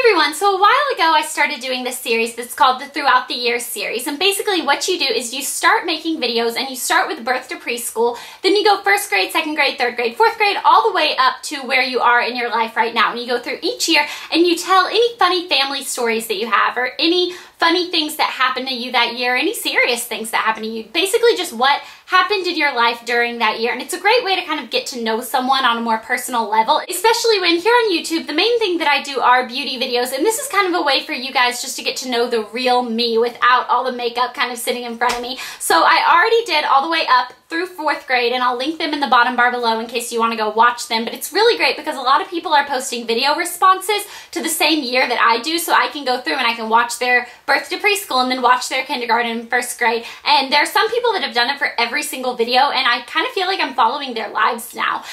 everyone, so a while ago I started doing this series that's called the Throughout the Years series, and basically what you do is you start making videos and you start with birth to preschool, then you go first grade, second grade, third grade, fourth grade, all the way up to where you are in your life right now. And you go through each year and you tell any funny family stories that you have or any funny things that happened to you that year, any serious things that happened to you, basically just what happened in your life during that year. And it's a great way to kind of get to know someone on a more personal level, especially when here on YouTube, the main thing that I do are beauty videos, and this is kind of a way for you guys just to get to know the real me without all the makeup kind of sitting in front of me. So I already did all the way up through fourth grade, and I'll link them in the bottom bar below in case you want to go watch them. But it's really great because a lot of people are posting video responses to the same year that I do, so I can go through and I can watch their birth to preschool and then watch their kindergarten and first grade. And there are some people that have done it for every single video, and I kind of feel like I'm following their lives now.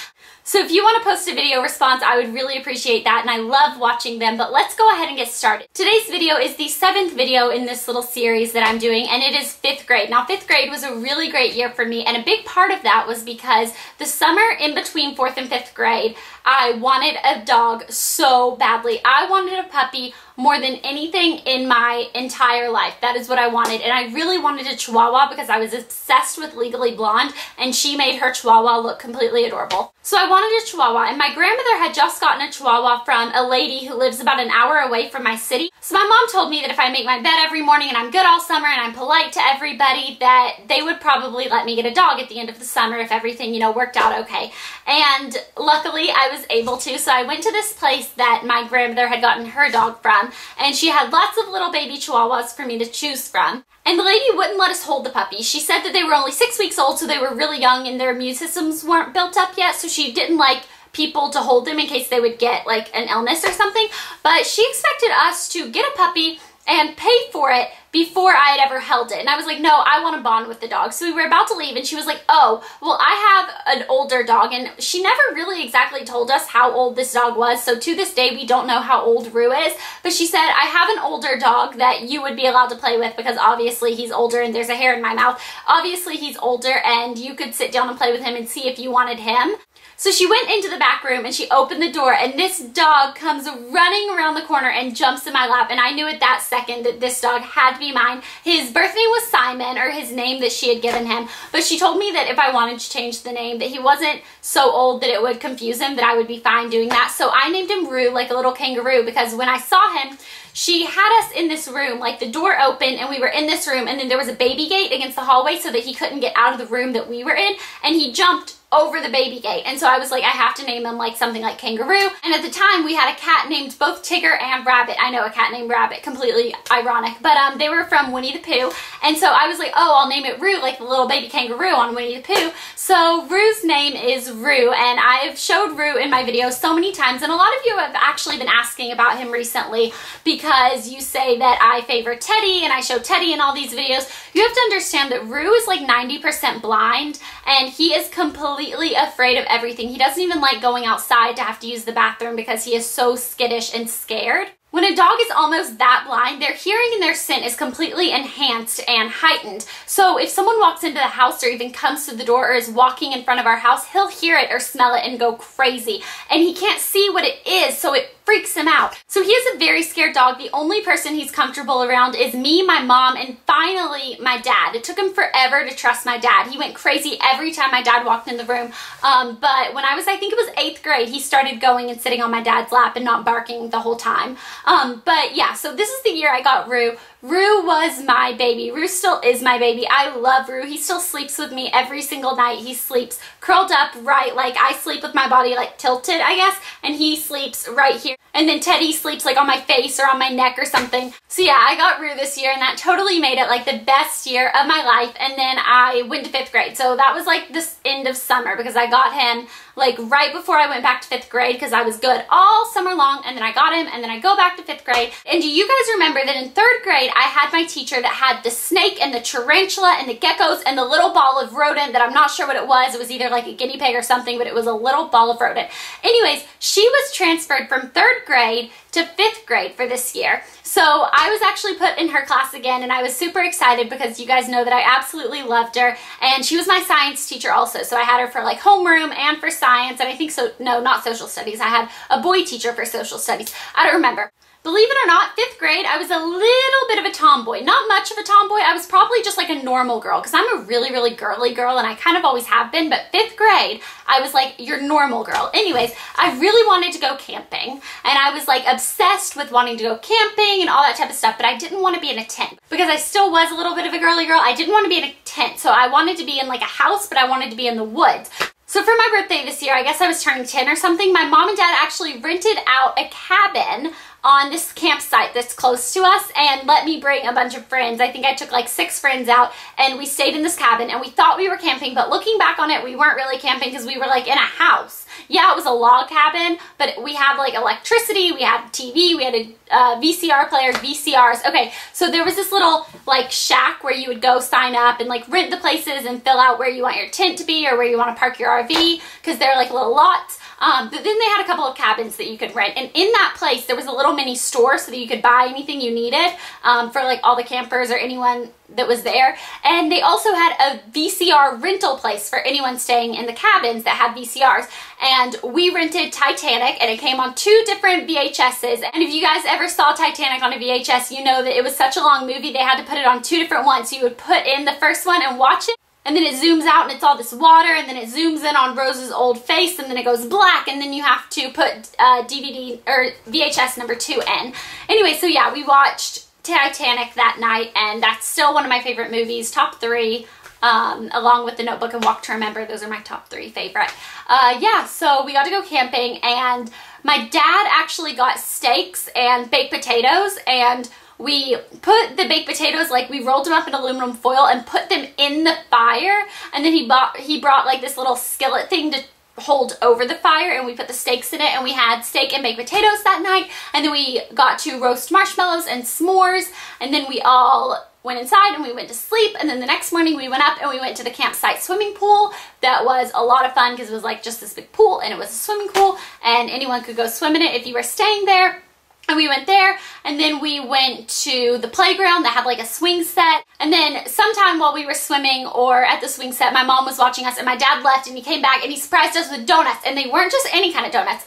So if you want to post a video response, I would really appreciate that, and I love watching them. But let's go ahead and get started. Today's video is the 7th video in this little series that I'm doing, and it is 5th grade. Now, 5th grade was a really great year for me, and a big part of that was because the summer in between 4th and 5th grade, I wanted a dog so badly. I wanted a puppy more than anything in my entire life. That is what I wanted. And I really wanted a Chihuahua because I was obsessed with Legally Blonde, and she made her Chihuahua look completely adorable. So I wanted a Chihuahua, and my grandmother had just gotten a Chihuahua from a lady who lives about an hour away from my city. So my mom told me that if I make my bed every morning and I'm good all summer and I'm polite to everybody, that they would probably let me get a dog at the end of the summer if everything, worked out okay. And luckily I was able to. So I went to this place that my grandmother had gotten her dog from, and she had lots of little baby Chihuahuas for me to choose from. And the lady wouldn't let us hold the puppies. She said that they were only 6 weeks old, so they were really young and their immune systems weren't built up yet, so she didn't like people to hold them in case they would get like an illness or something. But she expected us to get a puppy and pay for it before I had ever held it. And I was like, no, I want to bond with the dog. So we were about to leave, and she was like, oh, well, I have an older dog. And she never really exactly told us how old this dog was. So to this day, we don't know how old Rue is. But she said, I have an older dog that you would be allowed to play with because obviously he's older, and there's a hair in my mouth. Obviously he's older, and you could sit down and play with him and see if you wanted him. So she went into the back room and she opened the door, and this dog comes running around the corner and jumps in my lap, and I knew at that second that this dog had to be mine. His birth name was Simon, or his name that she had given him, but she told me that if I wanted to change the name, that he wasn't so old that it would confuse him, that I would be fine doing that. So I named him Rue, like a little kangaroo, because when I saw him, she had us in this room, like the door open, and we were in this room, and then there was a baby gate against the hallway so that he couldn't get out of the room that we were in, and he jumped over the baby gate. And so I was like, I have to name him like something like Kangaroo. And at the time we had a cat named both Tigger and Rabbit. I know, a cat named Rabbit, completely ironic, but they were from Winnie the Pooh. And so I was like, oh, I'll name it Rue, like the little baby kangaroo on Winnie the Pooh. So Rue's name is Rue, and I've showed Rue in my videos so many times, and a lot of you have actually been asking about him recently because you say that I favor Teddy and I show Teddy in all these videos. You have to understand that Rue is like 90% blind, and he is completely afraid of everything. He doesn't even like going outside to have to use the bathroom because he is so skittish and scared. When a dog is almost that blind, their hearing and their scent is completely enhanced and heightened. So if someone walks into the house or even comes to the door or is walking in front of our house, he'll hear it or smell it and go crazy. And he can't see what it is, so it freaks him out. So he is a very scared dog. The only person he's comfortable around is me, my mom, and finally my dad. It took him forever to trust my dad. He went crazy every time my dad walked in the room. But when I think it was 8th grade, he started going and sitting on my dad's lap and not barking the whole time. But yeah, so this is the year I got Rue. Rue was my baby. Rue still is my baby. I love Rue. He still sleeps with me every single night. He sleeps curled up right, like I sleep with my body like tilted, I guess, and he sleeps right here. And then Teddy sleeps like on my face or on my neck or something. So yeah, I got Rue this year, and that totally made it like the best year of my life. And then I went to 5th grade. So that was like this end of summer because I got him like right before I went back to 5th grade because I was good all summer long, and then I got him, and then I go back to 5th grade. And do you guys remember that in 3rd grade I had my teacher that had the snake and the tarantula and the geckos and the little ball of rodent that I'm not sure what it was. It was either like a guinea pig or something, but it was a little ball of rodent. Anyways, she was transferred from 3rd grade to 5th grade for this year. So I was actually put in her class again, and I was super excited because you guys know that I absolutely loved her, and she was my science teacher also. So I had her for like homeroom and for science, and I think so, no, not social studies. I had a boy teacher for social studies. I don't remember. believe it or not, 5th grade, I was a little bit of a tomboy. Not much of a tomboy. I was probably just like a normal girl because I'm a really, really girly girl and I kind of always have been. But 5th grade, I was like your normal girl. Anyways, I really wanted to go camping and I was like obsessed with wanting to go camping and all that type of stuff, but I didn't want to be in a tent because I still was a little bit of a girly girl. I didn't want to be in a tent. So I wanted to be in like a house, but I wanted to be in the woods. So for my birthday this year, I guess I was turning 10 or something, my mom and dad actually rented out a cabin on this campsite that's close to us and let me bring a bunch of friends. I think I took like 6 friends out and we stayed in this cabin and we thought we were camping, but looking back on it, we weren't really camping because we were like in a house. Yeah, it was a log cabin, but we had like electricity, we had TV, we had a VCR player, VCRs. Okay, so there was this little like shack where you would go sign up and like rent the places and fill out where you want your tent to be or where you want to park your RV because they're like little lots. But then they had a couple of cabins that you could rent, and in that place there was a little mini store so that you could buy anything you needed for like all the campers or anyone that was there. And they also had a VCR rental place for anyone staying in the cabins that had VCRs. And we rented Titanic, and it came on 2 different VHSs. And if you guys ever saw Titanic on a VHS, you know that it was such a long movie, they had to put it on 2 different ones. So you would put in the first one and watch it, and then it zooms out and it's all this water, and then it zooms in on Rose's old face, and then it goes black, and then you have to put DVD or VHS number 2 in. Anyway, so yeah, we watched Titanic that night, and that's still one of my favorite movies, top 3, along with The Notebook and Walk to Remember. Those are my top 3 favorite. Yeah, so we got to go camping, and my dad actually got steaks and baked potatoes, and we put the baked potatoes, like we rolled them up in aluminum foil and put them in the fire, and then he brought like this little skillet thing to hold over the fire, and we put the steaks in it, and we had steak and baked potatoes that night, and then we got to roast marshmallows and s'mores, and then we all went inside and we went to sleep, and then the next morning we went up and we went to the campsite swimming pool. That was a lot of fun because it was like just this big pool, and it was a swimming pool, and anyone could go swim in it if you were staying there. And we went there, and then we went to the playground that had like a swing set. And then sometime while we were swimming or at the swing set, my mom was watching us, and my dad left, and he came back and he surprised us with donuts. And they weren't just any kind of donuts.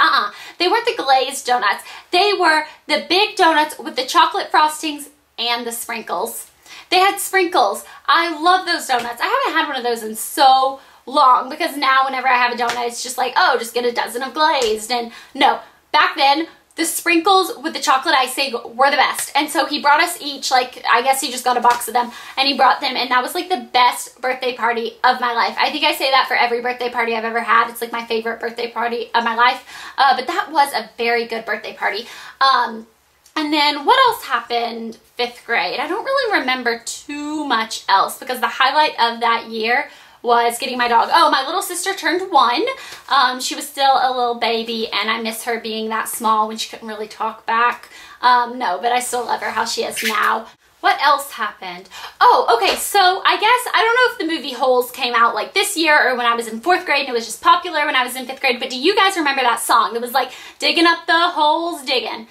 They weren't the glazed donuts. They were the big donuts with the chocolate frostings and the sprinkles. They had sprinkles. I love those donuts. I haven't had one of those in so long because now whenever I have a donut, it's just like, oh, just get a dozen of glazed. And no, back then, the sprinkles with the chocolate icing were the best. And so he brought us each, like, I guess he just got a box of them, and he brought them, and that was like the best birthday party of my life. I think I say that for every birthday party I've ever had. It's like my favorite birthday party of my life. But that was a very good birthday party. And then what else happened 5th grade? I don't really remember too much else because the highlight of that year was getting my dog. Oh, my little sister turned 1. She was still a little baby, and I miss her being that small when she couldn't really talk back. No, but I still love her how she is now. What else happened? Oh, okay, so I guess, I don't know if the movie Holes came out like this year or when I was in 4th grade and it was just popular when I was in 5th grade, but do you guys remember that song? It was like, digging up the holes, digging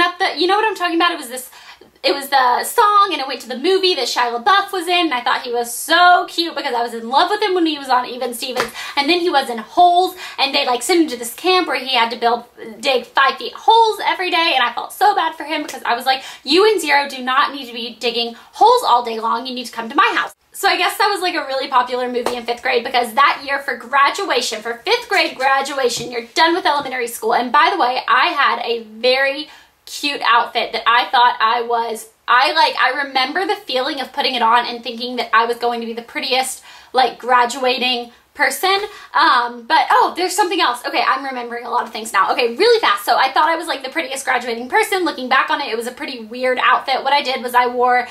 up the, you know what I'm talking about? It was the song, and it went to the movie that Shia LaBeouf was in, and I thought he was so cute because I was in love with him when he was on Even Stevens, and then he was in Holes, and they like sent him to this camp where he had to dig 5 feet holes every day, and I felt so bad for him because I was like, you and Zero do not need to be digging holes all day long, you need to come to my house. So I guess that was like a really popular movie in 5th grade because that year for graduation, for 5th grade graduation, you're done with elementary school, and by the way, I had a very cute outfit that I thought I remember the feeling of putting it on and thinking that I was going to be the prettiest like graduating person. But oh, there's something else. Okay, I'm remembering a lot of things now. Okay, really fast. So I thought I was like the prettiest graduating person. Looking back on it, it was a pretty weird outfit. What I did was I wore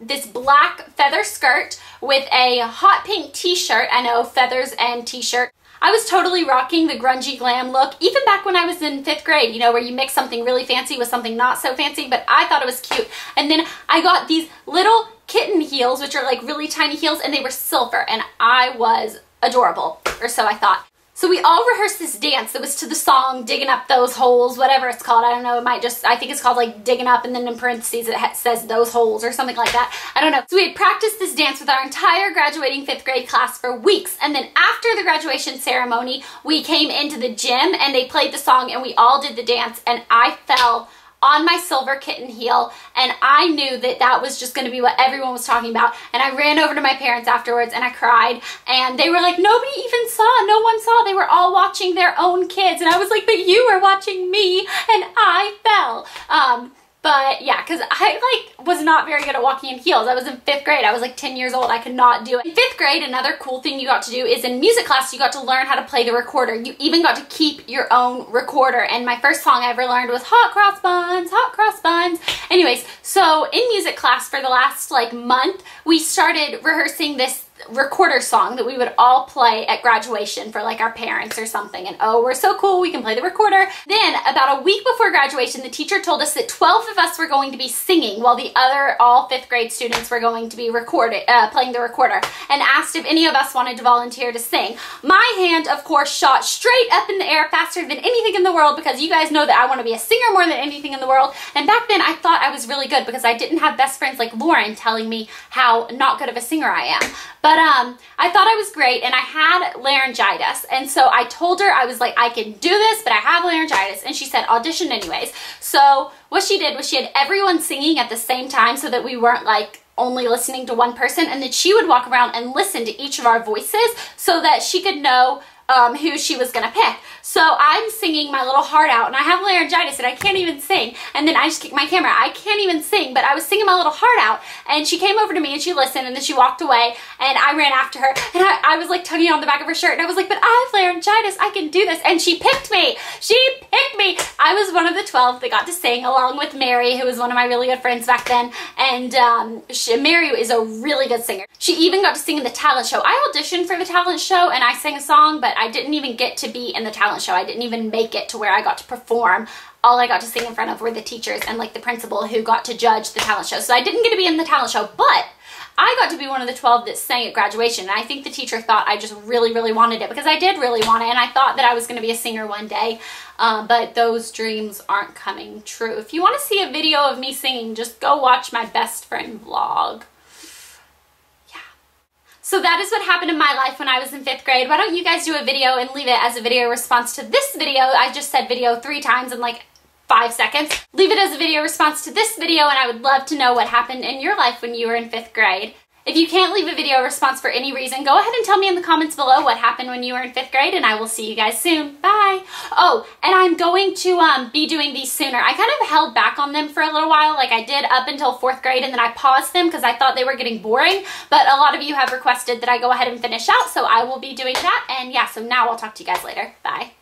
this black feather skirt with a hot pink t-shirt. I know, feathers and t-shirt. I was totally rocking the grungy glam look, even back when I was in 5th grade, you know, where you mix something really fancy with something not so fancy, but I thought it was cute. And then I got these little kitten heels, which are like really tiny heels, and they were silver, and I was adorable, or so I thought. So we all rehearsed this dance that was to the song, Digging Up Those Holes, whatever it's called. I don't know, it might just, I think it's called like Digging Up, and then in parentheses it says Those Holes or something like that. I don't know. So we had practiced this dance with our entire graduating 5th grade class for weeks. And then after the graduation ceremony, we came into the gym and they played the song and we all did the dance, and I fell on my silver kitten heel, and I knew that that was just going to be what everyone was talking about. And I ran over to my parents afterwards and I cried, and they were like, nobody even saw, no one saw, they were all watching their own kids. And I was like, but you were watching me and I fell. But yeah, because I was not very good at walking in heels. I was in 5th grade. I was like 10 years old. I could not do it. In 5th grade, another cool thing you got to do is in music class, you got to learn how to play the recorder. You even got to keep your own recorder. And my first song I ever learned was Hot Cross Buns, Hot Cross Buns. Anyways, so in music class for the last month, we started rehearsing this recorder song that we would all play at graduation for our parents or something. And oh, we're so cool, we can play the recorder. Then about a week before graduation, the teacher told us that 12 of us were going to be singing while the other all 5th grade students were going to be playing the recorder, and asked if any of us wanted to volunteer to sing. My hand, of course, shot straight up in the air faster than anything in the world, because you guys know that I want to be a singer more than anything in the world. And back then I thought I was really good because I didn't have best friends like Lauren telling me how not good of a singer I am. But I thought I was great, and I had laryngitis, and so I told her, I was like, I can do this, but I have laryngitis, and she said, audition anyways. So what she did was she had everyone singing at the same time so that we weren't only listening to one person, and then she would walk around and listen to each of our voices so that she could know who she was gonna pick. So I'm singing my little heart out, and I have laryngitis and I can't even sing, and then I just kicked my camera. I can't even sing, but I was singing my little heart out, and she came over to me and she listened, and then she walked away, and I ran after her, and I was tugging on the back of her shirt, and I was like, but I have laryngitis, I can do this. And she picked me. She picked me. I was one of the 12 that got to sing, along with Mary, who was one of my really good friends back then. And Mary is a really good singer. She even got to sing in the talent show. I auditioned for the talent show and I sang a song, but I didn't even get to be in the talent show. I didn't even make it to where I got to perform. All I got to sing in front of were the teachers and the principal who got to judge the talent show. So I didn't get to be in the talent show, but I got to be one of the 12 that sang at graduation. And I think the teacher thought I just really, really wanted it, because I did really want it, and I thought that I was going to be a singer one day. But those dreams aren't coming true. If you want to see a video of me singing, just go watch my best friend vlog. So that is what happened in my life when I was in 5th grade. Why don't you guys do a video and leave it as a video response to this video? I just said video 3 times in 5 seconds. Leave it as a video response to this video, and I would love to know what happened in your life when you were in 5th grade. If you can't leave a video response for any reason, go ahead and tell me in the comments below what happened when you were in 5th grade, and I will see you guys soon. Bye! Oh, and I'm going to be doing these sooner. I kind of held back on them for a little while, like I did up until 4th grade, and then I paused them because I thought they were getting boring, but a lot of you have requested that I go ahead and finish out, so I will be doing that, and yeah, so now I'll talk to you guys later. Bye!